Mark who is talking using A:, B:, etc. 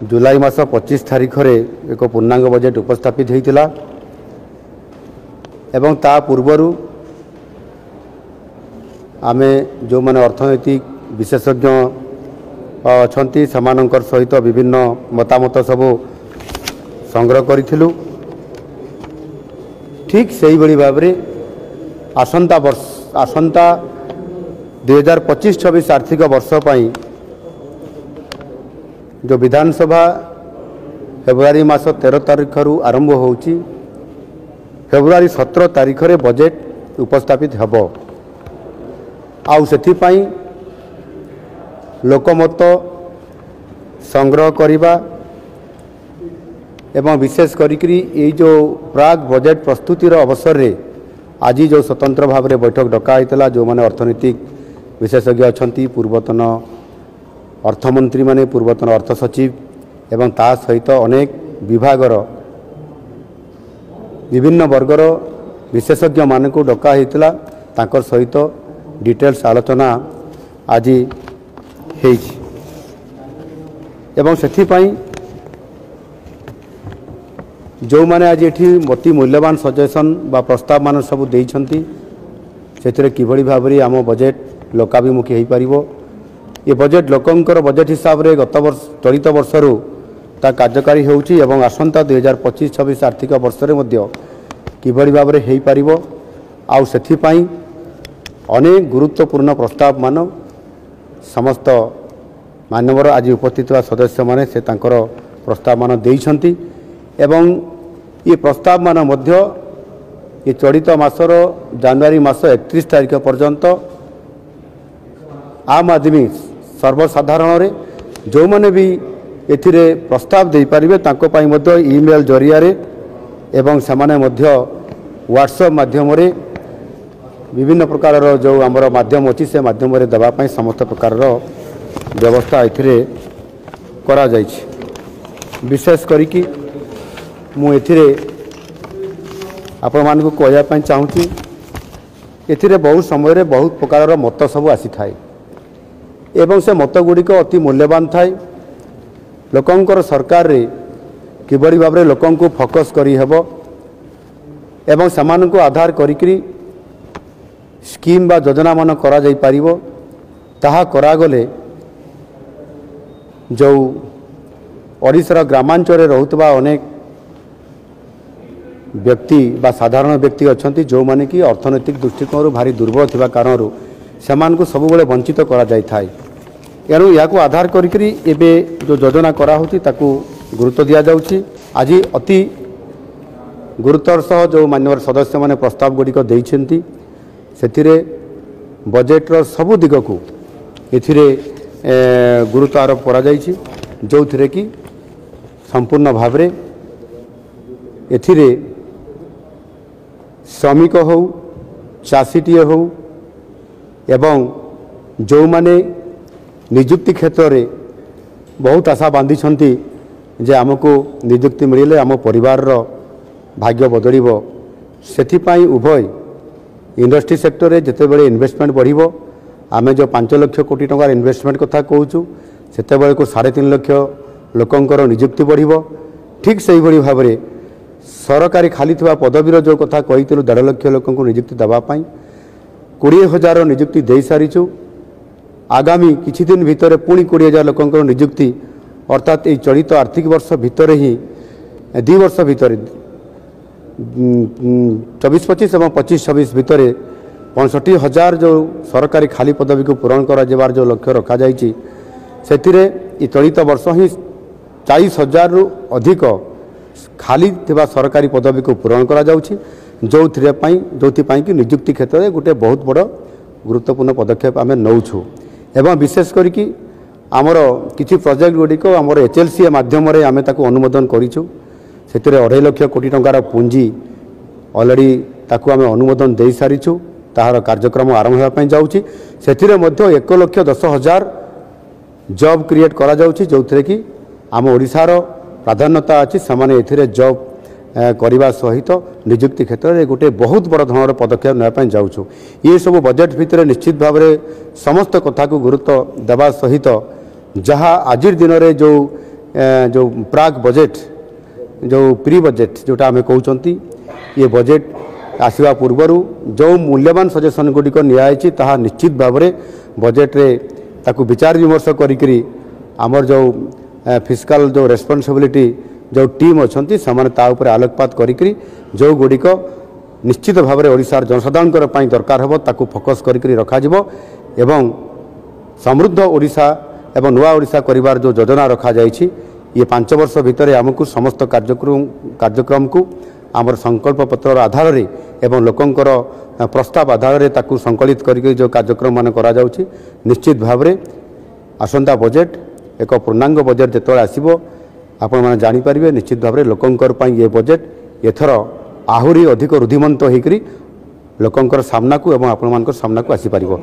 A: जुलाई मास 25 तारीख रे एक पूर्णांग बजेट उपस्थापित होता एवं ता पूर्वर आमे जो माने अर्थनैतिक विशेषज्ञ अछंती समानकर सहित विभिन्न मतामत सब संग्रह करिथिलु। ठीक से ही भाव में आसंता 2025-26 आर्थिक वर्ष पर जो विधानसभा फेब्रुआरी मास 13 तारीख आरंभ होची, फेब्रुआरी 17 तारीख रे बजेट उपस्थापित हेब। आउ सेथिपाई लोकमत संग्रह करिबा एवं विशेष करिकरी ये जो प्राग बजेट प्रस्तुतिर अवसर रे आज जो स्वतंत्र भाव में बैठक डका होता, जो माने अर्थनैतिक विशेषज्ञ अछंती, पूर्वतन अर्थमंत्री माने, पूर्वतन अर्थ सचिव एवं ता सहित अनेक विभागर विभिन्न वर्गर विशेषज्ञ मानक डका होता, तांकर सहित डिटेल्स आलोचना आज हेछि एवं सेथिपाई जो माने आज एठी अति मूल्यवान सजेशन बा प्रस्ताव मान सब देइछंती, सेथिरे किभଳି भाबरे आम बजेट लोकाभिमुखी हो पारिबो। ये बजेट लोकंकर बजेट हिसाब रे गत वर्ष चलित वर्षरू ता कार्यकारी होउची एवं आसंता 2025-26 आर्थिक वर्ष रे मध्य किभଳି भाबरे हो पारिबो। आउ सेथिपाई अनेक गुरुत्वपूर्ण प्रस्ताव मान समस्त मान्यवर आज उपस्थित सदस्य माने से तांकर प्रस्ताव मान देइछंती एवं ये प्रस्ताव मान मध्य ये चलित मासर जनवरी मास 31 तारीख पर्यंत आम आदमी सर्वसाधारण रे जो माने भी एथिरे प्रस्ताव दे पारिबे तांको पाई मध्य ईमेल जरिया रे एवं समाने मध्य व्हाट्सएप माध्यम रे विभिन्न प्रकार जो आमर माध्यम अच्छी से माध्यम रे देबा पाई समस्त प्रकार व्यवस्था एथिरे करा जायछि। विशेष करिकि मु एथिरे आपण मानकु कहया पाई चाहूची, एथिरे बहुत समय रे बहुत प्रकार मत सब आसी थाए एवं से मत गुड़िक अति मूल्यवान थाए। लोकंकर सरकार रे किबड़ी भाव रे लोकं को फोकस करी हेबो एवं समान को आधार करिकरी स्कीम बा योजना मान करा जाई पारिबो, ताहा करा गले जो ओडिशार ग्रामांचल रहुतबा अनेक व्यक्ति बा साधारण व्यक्ति अछंती जो माने कि अर्थनैतिक दृष्टिकोण भारी दुर्बल थिबा कारणरू सेमान को सब बेले वंचित करा जाय थाए। एणु या आधार करिकरी एबे जो योजना करा होती ताकू गुरुत्व दिया जाउची। आज अति गुरुत्वर सह जो मान्यवर सदस्य माने प्रस्ताव गुड़िक देइछंती, सेथिरे बजेट्र सबु दिग को एथिरे गुरुत्व आरोप करा जाइछि, जो थिरे कि संपूर्ण भाव रे एथिरे श्रमिक हो, चाषीटीए हो एवं जो माने निजुक्ति क्षेत्र रे बहुत आशा बांधी छंती जे आमको निजुक्ति मिले आम परिवार रो भाग्य बदलिबो। सेथिपाई उभय इंडस्ट्री सेक्टर रे जेते बेले इन्वेस्टमेंट बढ़िबो, आमे जो 5 लाख कोटी टंका इन्वेस्टमेंट कथा कहूचु सेते बेले को 3.5 लाख लोकंकर निजुक्ति बढ़िबो। ठीक सही भली भाव रे सरकारी खाली थिबा पदवीर जो कथा कहितलु 1.5 लाख लोकं को निजुक्ति दबा पाई 20,000 निजुक्ति दे सारिछु। आगामी किछि दिन भितर पुणी 20,000 लोकंकर निजुक्ति अर्थात ये चलित आर्थिक वर्ष भितर ही 2 वर्ष भितर 24-25 और 25-26 भितर 65,000 जो सरकारी खाली पदवी को पूरण करा जेबार जो लक्ष्य रखा जाइछि, सेथिरे ये चलित वर्ष ही 40,000 रु अधिक खाली थिबा सरकारी पदवी को पूरण करा जाउछि, जोथि कि निजुक्ति क्षेत्र में गोटे बहुत बड़ गुरुत्वपूर्ण पदक्षेप आमे नौछु। एवं विशेष करिकि आमर किछि प्रोजेक्ट गुड़िक आमर HLCA माध्यम रे आमे ताकू अनुमोदन करिछु, सेतिरे 2.5 लाख कोटी टंकार पुंजी ऑलरेडी ताकू आमे अनुमोदन दे सारिछु, ताहार कार्यक्रम आरंभ होगा पई जाउछि। सेतिरे मध्ये 1,10,000 जॉब क्रिएट करा जाउछि, जोथिरे कि आम ओडिशार प्राधान्यता अछि समान एथिरे जॉब करने सहित निजुक्ति क्षेत्र में गोटे बहुत बड़ धरण पदक्षेप नापी जाऊँ। ये सब बजेट भितर निश्चित भाव में समस्त कथा को गुरुत्व देवा सहित जहाँ आज दिन में जो जो प्राग बजेट जो प्री बजेट जोटा आम कहते ये बजेट आसवा पूर्वर जो मूल्यवान सजेसन गुड़िक नियाई ताहा निश्चित भाव में बजेट रे ताकू विचार विमर्श करी आमर जो फिस्काल जो रेस्पॉन्सिबिलिटी जो टीम अच्छा से आलोकपात करी जो गुड़िक निश्चित भाव में ओडिशार जनसाधारण दरकार हो ताकू फोकस करी रखाजिबो एवं समृद्ध ओडिशा एवं नुआ ओडिशा करिवार जो योजना रखा जाइछि ये 5 वर्ष भितर आमको समस्त कार्यक्रम को आमर संकल्प पत्र आधार रे एवं लोकंकर प्रस्ताव आधार रे ताकू संकलित करके जो कार्यक्रम मान करा जाउछि निश्चित भाव में आसंता बजेट एक पूर्णांग बजेट जेतବେଳେ आसीबो आपण माने जानि परिबे निश्चित भाव में लोकंकर पई ये बजेट एथर आहुरी अधिक रुधिमंत होइकरी लोकंकर सामना को एवं आपण मानकर सामना को आसी परिबो।